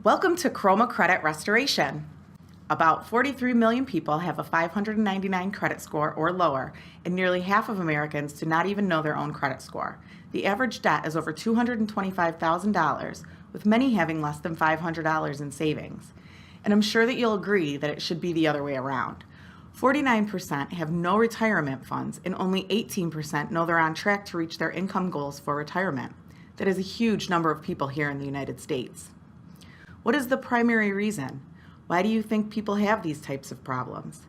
Welcome to Chroma Credit Restoration. About 43 million people have a 599 credit score or lower, and nearly half of Americans do not even know their own credit score. The average debt is over $225,000, with many having less than $500 in savings. And I'm sure that you'll agree that it should be the other way around. 49% have no retirement funds, and only 18% know they're on track to reach their income goals for retirement. That is a huge number of people here in the United States. What is the primary reason? Why do you think people have these types of problems?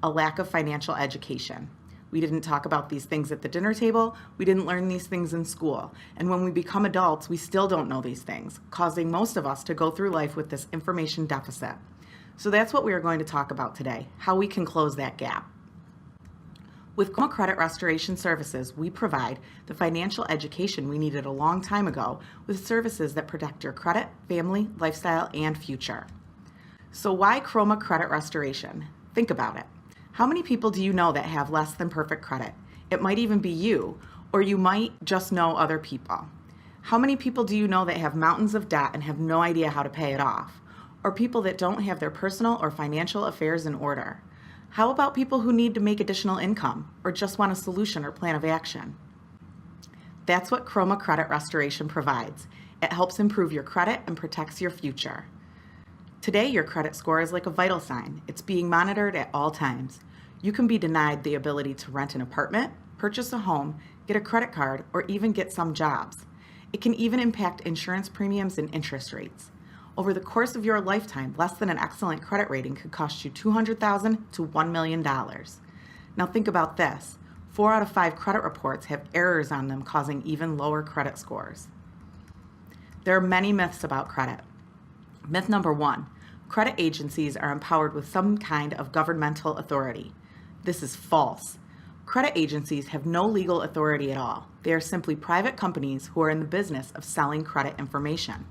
A lack of financial education. We didn't talk about these things at the dinner table, we didn't learn these things in school, and when we become adults, we still don't know these things, causing most of us to go through life with this information deficit. So that's what we are going to talk about today, how we can close that gap. With Chroma Credit Restoration Services, we provide the financial education we needed a long time ago with services that protect your credit, family, lifestyle, and future. So why Chroma Credit Restoration? Think about it. How many people do you know that have less than perfect credit? It might even be you, or you might just know other people. How many people do you know that have mountains of debt and have no idea how to pay it off? Or people that don't have their personal or financial affairs in order? How about people who need to make additional income or just want a solution or plan of action? That's what Chroma Credit Restoration provides. It helps improve your credit and protects your future. Today, your credit score is like a vital sign. It's being monitored at all times. You can be denied the ability to rent an apartment, purchase a home, get a credit card, or even get some jobs. It can even impact insurance premiums and interest rates. Over the course of your lifetime, less than an excellent credit rating could cost you $200,000 to $1 million. Now think about this. 4 out of 5 credit reports have errors on them, causing even lower credit scores. There are many myths about credit. Myth number 1, credit agencies are empowered with some kind of governmental authority. This is false. Credit agencies have no legal authority at all. They are simply private companies who are in the business of selling credit information.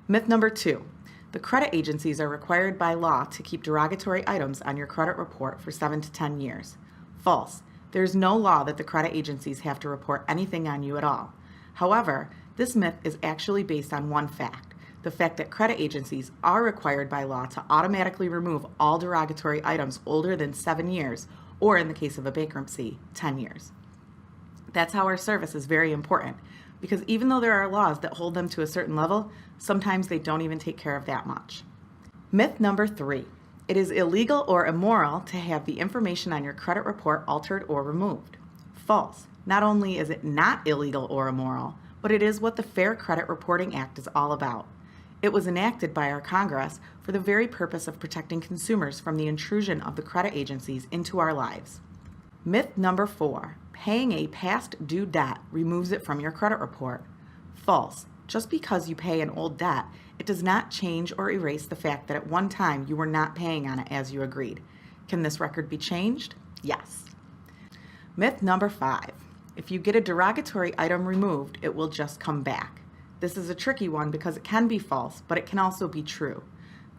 Myth number 2, the credit agencies are required by law to keep derogatory items on your credit report for 7 to 10 years. False. There is no law that the credit agencies have to report anything on you at all. However, this myth is actually based on one fact, the fact that credit agencies are required by law to automatically remove all derogatory items older than 7 years, or in the case of a bankruptcy, 10 years. That's how our service is very important, because even though there are laws that hold them to a certain level, sometimes they don't even take care of that much. Myth number 3, it is illegal or immoral to have the information on your credit report altered or removed. False. Not only is it not illegal or immoral, but it is what the Fair Credit Reporting Act is all about. It was enacted by our Congress for the very purpose of protecting consumers from the intrusion of the credit agencies into our lives. Myth number 4, paying a past due debt removes it from your credit report. False. Just because you pay an old debt, it does not change or erase the fact that at one time you were not paying on it as you agreed. Can this record be changed? Yes. Myth number 5, if you get a derogatory item removed, it will just come back. This is a tricky one because it can be false, but it can also be true.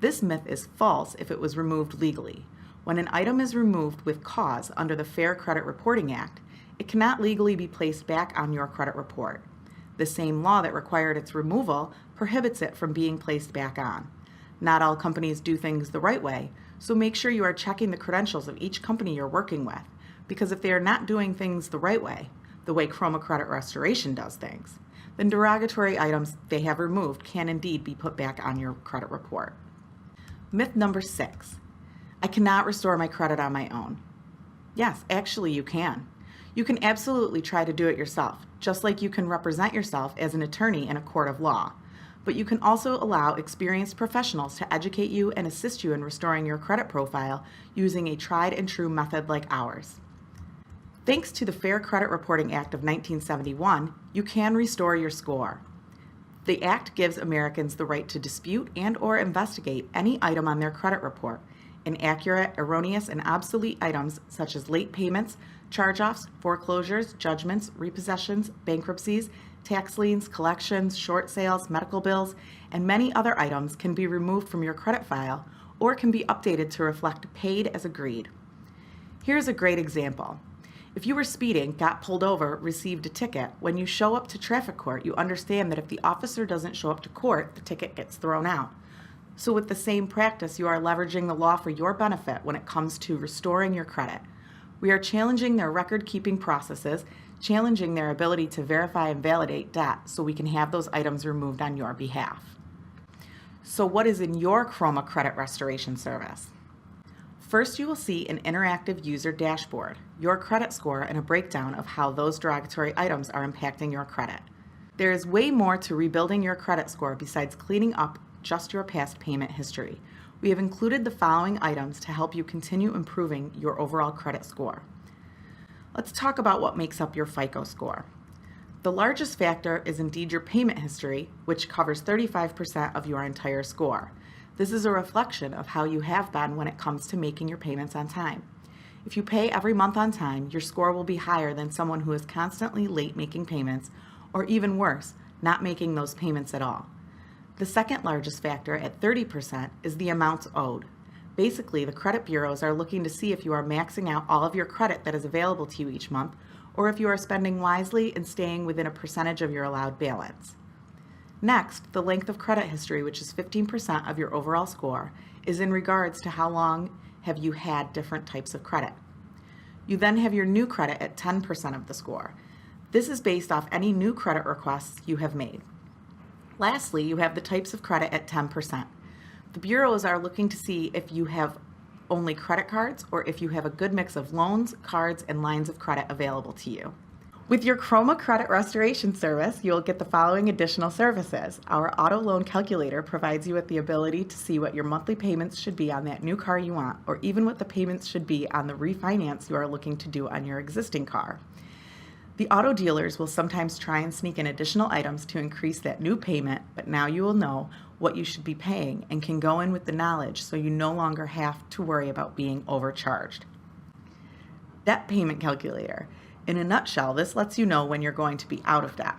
This myth is false if it was removed legally. When an item is removed with cause under the Fair Credit Reporting Act, it cannot legally be placed back on your credit report. The same law that required its removal prohibits it from being placed back on. Not all companies do things the right way, so make sure you are checking the credentials of each company you're working with, because if they are not doing things the right way, the way Chroma Credit Restoration does things, then derogatory items they have removed can indeed be put back on your credit report. Myth number 6, I cannot restore my credit on my own. Yes, actually you can. You can absolutely try to do it yourself, just like you can represent yourself as an attorney in a court of law. But you can also allow experienced professionals to educate you and assist you in restoring your credit profile using a tried and true method like ours. Thanks to the Fair Credit Reporting Act of 1971, you can restore your score. The act gives Americans the right to dispute and or investigate any item on their credit report. Inaccurate, erroneous, and obsolete items such as late payments, charge-offs, foreclosures, judgments, repossessions, bankruptcies, tax liens, collections, short sales, medical bills, and many other items can be removed from your credit file or can be updated to reflect paid as agreed. Here's a great example. If you were speeding, got pulled over, received a ticket, when you show up to traffic court, you understand that if the officer doesn't show up to court, the ticket gets thrown out. So with the same practice, you are leveraging the law for your benefit when it comes to restoring your credit. We are challenging their record-keeping processes, challenging their ability to verify and validate debt so we can have those items removed on your behalf. So what is in your Chroma Credit Restoration Service? First, you will see an interactive user dashboard, your credit score, and a breakdown of how those derogatory items are impacting your credit. There is way more to rebuilding your credit score besides cleaning up just your past payment history. We have included the following items to help you continue improving your overall credit score. Let's talk about what makes up your FICO score. The largest factor is indeed your payment history, which covers 35% of your entire score. This is a reflection of how you have been when it comes to making your payments on time. If you pay every month on time, your score will be higher than someone who is constantly late making payments, or even worse, not making those payments at all. The second largest factor at 30% is the amounts owed. Basically, the credit bureaus are looking to see if you are maxing out all of your credit that is available to you each month, or if you are spending wisely and staying within a percentage of your allowed balance. Next, the length of credit history, which is 15% of your overall score, is in regards to how long have you had different types of credit. You then have your new credit at 10% of the score. This is based off any new credit requests you have made. Lastly, you have the types of credit at 10%. The bureaus are looking to see if you have only credit cards or if you have a good mix of loans, cards, and lines of credit available to you. With your Chroma Credit Restoration Service, you'll get the following additional services. Our auto loan calculator provides you with the ability to see what your monthly payments should be on that new car you want, or even what the payments should be on the refinance you are looking to do on your existing car. The auto dealers will sometimes try and sneak in additional items to increase that new payment, but now you will know what you should be paying and can go in with the knowledge so you no longer have to worry about being overcharged. Debt payment calculator. In a nutshell, this lets you know when you're going to be out of debt.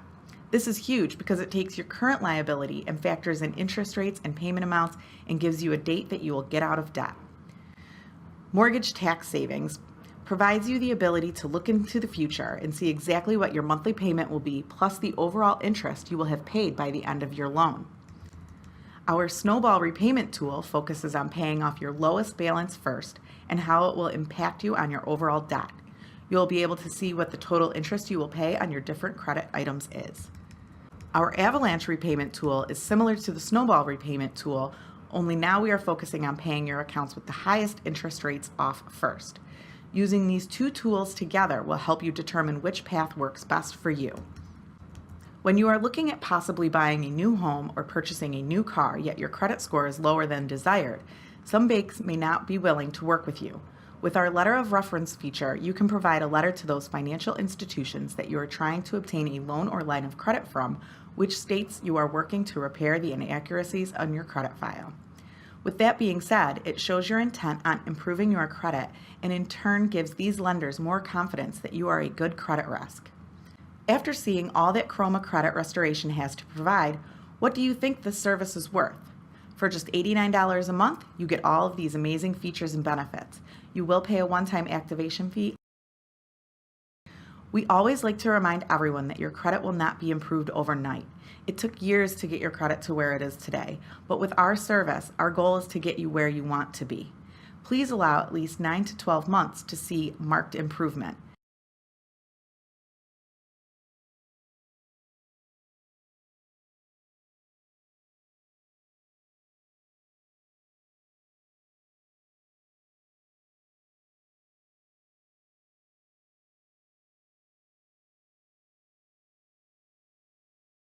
This is huge because it takes your current liability and factors in interest rates and payment amounts and gives you a date that you will get out of debt. Mortgage tax savings provides you the ability to look into the future and see exactly what your monthly payment will be, plus the overall interest you will have paid by the end of your loan. Our snowball repayment tool focuses on paying off your lowest balance first and how it will impact you on your overall debt. You'll be able to see what the total interest you will pay on your different credit items is. Our avalanche repayment tool is similar to the snowball repayment tool, only now we are focusing on paying your accounts with the highest interest rates off first. Using these two tools together will help you determine which path works best for you. When you are looking at possibly buying a new home or purchasing a new car, yet your credit score is lower than desired, some banks may not be willing to work with you. With our letter of reference feature, you can provide a letter to those financial institutions that you are trying to obtain a loan or line of credit from, which states you are working to repair the inaccuracies on your credit file. With that being said, it shows your intent on improving your credit and in turn gives these lenders more confidence that you are a good credit risk. After seeing all that Chroma Credit Restoration has to provide, what do you think this service is worth? For just $89 a month, you get all of these amazing features and benefits. You will pay a one-time activation fee. We always like to remind everyone that your credit will not be improved overnight. It took years to get your credit to where it is today, but with our service, our goal is to get you where you want to be. Please allow at least 9 to 12 months to see marked improvement.